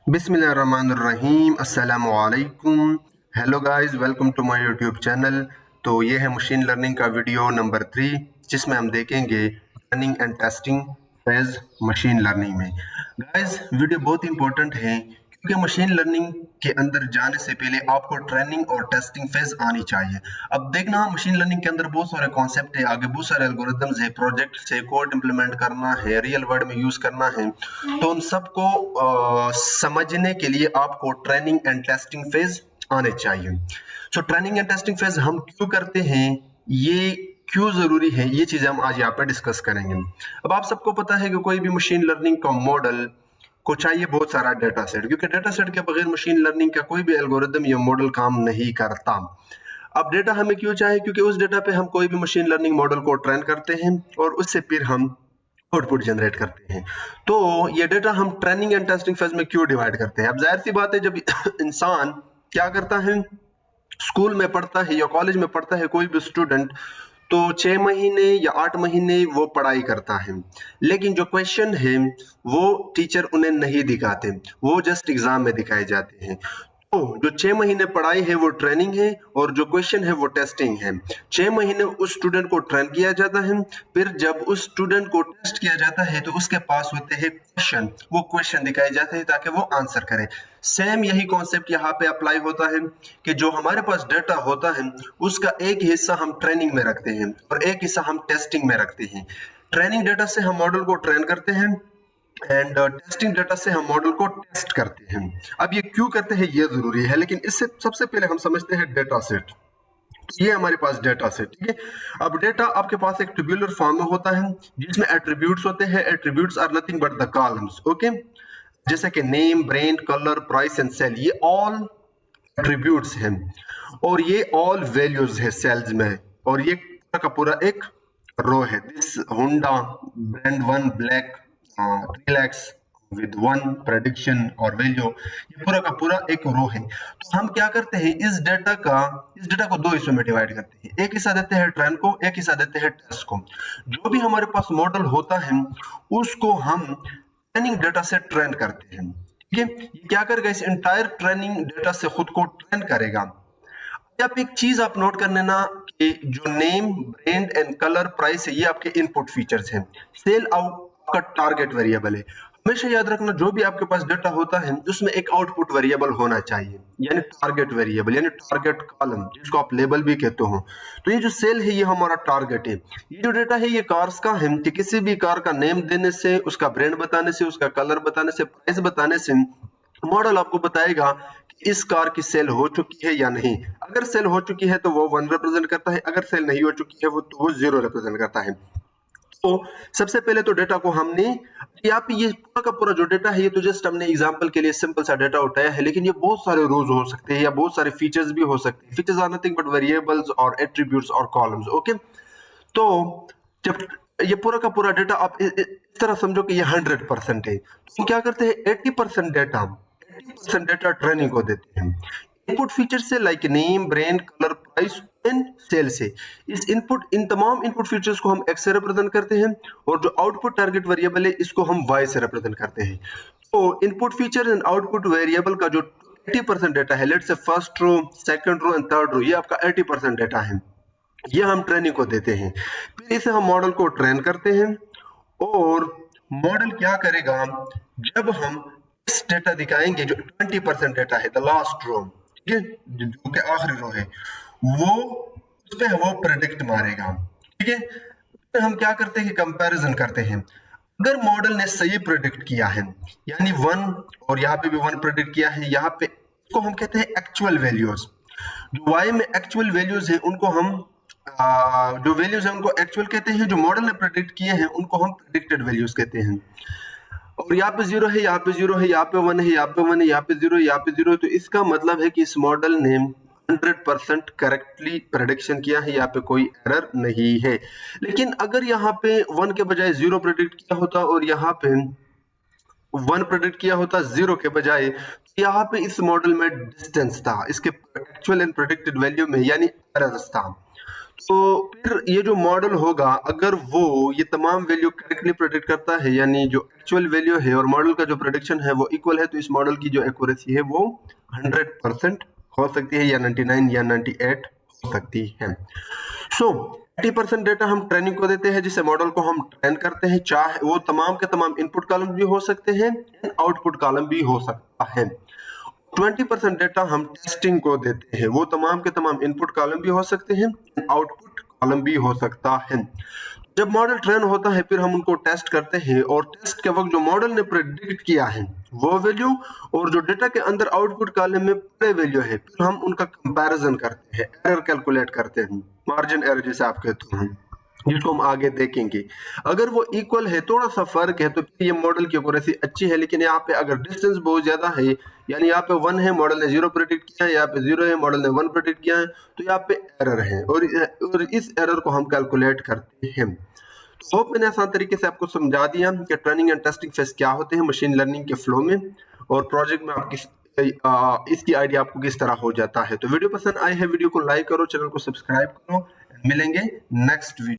बिस्मिल्लाहिर्रहमानिर्रहीम अस्सलामु अलैकुम। Hello guys, welcome to my YouTube channel. तो ये है मशीन लर्निंग का वीडियो नंबर 3, जिसमें हम देखेंगे running and testing phase machine learning में। गाइस, वीडियो बहुत इंपॉर्टेंट है क्योंकि मशीन लर्निंग के अंदर जाने से पहले आपको ट्रेनिंग और टेस्टिंग फेज आनी चाहिए। अब देखना, मशीन लर्निंग के अंदर बहुत सारे कॉन्सेप्ट है, आगे बहुत सारे एल्गोरिदम्स है, प्रोजेक्ट है, कोड इंप्लीमेंट करना है, रियल वर्ल्ड में यूज करना है। तो उन सबको समझने के लिए आपको ट्रेनिंग एंड टेस्टिंग फेज आने चाहिए। So training and testing phase हम क्यों करते हैं, ये क्यों जरूरी है, ये चीजें हम आज यहाँ पे डिस्कस करेंगे। अब आप सबको पता है कि कोई भी मशीन लर्निंग का मॉडल को चाहिए बहुत सारा डेटा सेट, क्योंकि डेटा सेट के बगैर मशीन लर्निंग का कोई भी एल्गोरिदम या मॉडल काम नहीं करता। अब डेटा हमें क्यों चाहिए, क्योंकि उस डेटा पे हम कोई भी मशीन लर्निंग मॉडल को ट्रेन करते हैं और उससे फिर हम आउटपुट जनरेट करते हैं। तो ये डेटा हम ट्रेनिंग एंड टेस्टिंग फेज में क्यों डिवाइड करते हैं? अब जाहिर सी बात है, जब इंसान क्या करता है, स्कूल में पढ़ता है या कॉलेज में पढ़ता है कोई भी स्टूडेंट, तो 6 महीने या 8 महीने वो पढ़ाई करता है, लेकिन जो क्वेश्चन है वो टीचर उन्हें नहीं दिखाते, वो जस्ट एग्जाम में दिखाए जाते हैं। तो जो 6 महीने पढ़ाई है वो ट्रेनिंग है, और जो क्वेश्चन है वो टेस्टिंग है। 6 महीने उस स्टूडेंट को ट्रेन किया जाता है, फिर जब उस स्टूडेंट को टेस्ट किया जाता है तो उसके पास होते हैं क्वेश्चन, वो क्वेश्चन दिखाए जाते हैं ताकि वो आंसर करे। सेम यही कॉन्सेप्ट यहाँ पे अप्लाई होता है कि जो हमारे पास डाटा होता है उसका एक हिस्सा हम ट्रेनिंग में रखते हैं और एक हिस्सा हम टेस्टिंग में रखते हैं। ट्रेनिंग डाटा से हम मॉडल को ट्रेन करते हैं एंड टेस्टिंग डाटा से हम मॉडल को टेस्ट करते हैं। अब ये क्यों करते हैं ये जरूरी है, लेकिन इससे सबसे पहले हम समझते हैं डेटा सेट। ये हमारे पास डेटा सेट, ठीक है। अब डेटा आपके पास एक टेबुलर फॉर्म में होता है जिसमें एट्रीब्यूट्स होते हैं। Attributes are nothing but the columns, okay. जैसे कि name, brand, colour, price and sale, ये ऑल एट्रीब्यूट्स हैं और ये ऑल वैल्यूज है सेल्स में, और ये पूरा का पूरा एक रो है। This Honda brand 1 black 3 lakhs with 1 prediction और वैल्यू, ये पूरा का पूरा एक रो है। तो हम क्या करते हैं, इस डेटा को दो हिस्सों में डिवाइड करते हैं। एक हिस्सा देते हैं ट्रेन को, एक हिस्सा देते हैं टेस्ट को। जो भी हमारे पास मॉडल होता है उसको हम ट्रेनिंग डेटा से ट्रेन करते हैं, ठीक है। ये क्या करेगा, इस एंटायर ट्रेनिंग डेटा से खुद को ट्रेन करेगा। आप एक चीज आप नोट कर लेना कि जो name, brand and colour, price है, ये आपके इनपुट फीचर्स हैं। सेल आउट का टारगेट वेरिएबल है। हमेशा याद रखना, जो भी आपके पास डेटा होता है उसमें एक आउटपुट वेरिएबल होना चाहिए, यानी टारगेट वेरिएबल, यानी टारगेट कॉलम, जिसको आप लेबल भी कहते हो। तो ये जो सेल है ये हमारा टारगेट है। ये जो डेटा है ये कार्स का है कि किसी भी कार का नेम देने से, उसका ब्रांड बताने से, उसका कलर बताने से, प्राइस बताने से मॉडल आपको बताएगा कि इस कार की सेल हो चुकी है या नहीं। अगर सेल हो चुकी है तो वो 1 रिप्रेजेंट करता है, अगर सेल नहीं हो चुकी है वो 0 रिप्रेजेंट करता है। तो सबसे पहले तो डेटा को हमने, यहाँ पे ये पूरा का पूरा जो डेटा है ये तो जस्ट हमने एग्जांपल के लिए सिंपल सा डेटा उठाया है, लेकिन ये बहुत सारे रोज हो सकते हैं या बहुत सारे फीचर्स भी हो सकते हैं। Features are nothing but variables और एट्रीब्यूट्स और कॉलम्स, ओके। तो जब ये पूरा का पूरा डेटा आप इस तरह समझो कि ये 100% है, तो हम क्या करते हैं, 80% डेटा ट्रेनिंग को देते हैं। इनपुट फीचर से like name, brand, colour, price and sale से, इन तमाम इनपुट फीचर्स को हम एक्स से रिप्रेजेंट करते हैं, और जो आउटपुट टारगेट वेरिएबल है इसको हम वाई से रिप्रेजेंट करते हैं। तो input feature and output variable का जो 80% डेटा है, let's say first row, second row and third row, ये आपका 80% डेटा है, ये हम ट्रेनिंग को देते हैं। फिर इसे हम मॉडल को ट्रेन करते हैं, और मॉडल क्या करेगा, जब हम इस डेटा दिखाएंगे जो 20% डेटा है, द लास्ट रो, ठीक है, जो कि आखिरी रो है, वो उस पे वो प्रेडिक्ट मारेगा, ठीक है। फिर हम क्या करते हैं, कंपैरिजन करते हैं। अगर मॉडल ने सही प्रेडिक्ट किया है, यानी 1, और यहाँ पे भी 1 प्रेडिक्ट किया है, यहाँ पे इसको हम कहते हैं एक्चुअल वैल्यूज। जो वाई में एक्चुअल वैल्यूज है उनको हम जो वैल्यूज है उनको एक्चुअल कहते हैं, जो मॉडल ने प्रेडिक्ट किए हैं उनको हम प्रेडिक्टेड वैल्यूज कहते हैं। और यहाँ पे 0 है, यहाँ पे 0 है, यहाँ पे 1 है, यहाँ पे 1 है, यहाँ पे 0 है, यहाँ पे 0 है, तो इसका मतलब है कि इस मॉडल ने 100% करेक्टली प्रेडिक्शन किया है, यहाँ पे कोई एरर नहीं है। लेकिन अगर यहाँ पे 1 के बजाय 0 प्रेडिक्ट किया होता और यहाँ पे 1 प्रेडिक्ट किया होता 0 के बजाय, तो यहाँ पे इस मॉडल में डिस्टेंस था, इसके एक्चुअल एंड प्रेडिक्टेड वैल्यू में, यानी एरर्स था। तो फिर ये जो मॉडल होगा, अगर वो ये तमाम वैल्यू करेक्टली प्रेडिक्ट करता है, यानी जो एक्चुअल वैल्यू है और मॉडल का जो प्रेडिक्शन है वो इक्वल है, तो इस मॉडल की जो एक्यूरेसी है वो 100% हो सकती है, या 99 या 98 हो सकती है। सो 80% डेटा हम ट्रेनिंग को देते हैं, जिससे मॉडल को हम ट्रेन करते हैं, चाहे वो तमाम के तमाम इनपुट कॉलम भी हो सकते हैं, आउटपुट कॉलम भी हो सकता है। 20% डेटा हम टेस्टिंग को देते हैं, वो तमाम के तमाम इनपुट कॉलम भी हो सकते हैं, आउटपुट कॉलम भी हो सकता है। जब मॉडल ट्रेन होता है फिर हम उनको टेस्ट करते हैं, और टेस्ट के वक्त जो मॉडल ने प्रेडिक्ट किया है वो वैल्यू और जो डेटा के अंदर आउटपुट कॉलम में पड़े वैल्यू है, फिर हम उनका कंपैरिजन करते हैं, एरर कैलकुलेट करते हैं, मार्जिन एरर जिसे आप कहते हैं, जिसको हम आगे देखेंगे। अगर वो इक्वल है, थोड़ा सा फर्क है, तो फिर ये मॉडल की एक्यूरेसी अच्छी है। लेकिन यहाँ पे अगर डिस्टेंस बहुत ज्यादा है, यानी यहाँ पे 1 है, मॉडल ने 0 प्रेडिक्ट किया है, यहाँ पे 0 है, मॉडल ने 1 प्रेडिक्ट किया है, तो यहाँ पे एरर है, और इस एरर को हम कैलकुलेट करते हैं। तो होप मैंने आसान तरीके से आपको समझा दिया कि ट्रेनिंग एंड टेस्टिंग फेज क्या होते हैं मशीन लर्निंग के फ्लो में, और प्रोजेक्ट में आप इसकी आइडिया आपको किस तरह हो जाता है। तो वीडियो पसंद आए है, वीडियो को लाइक करो, चैनल को सब्सक्राइब करो। मिलेंगे नेक्स्ट वीडियो।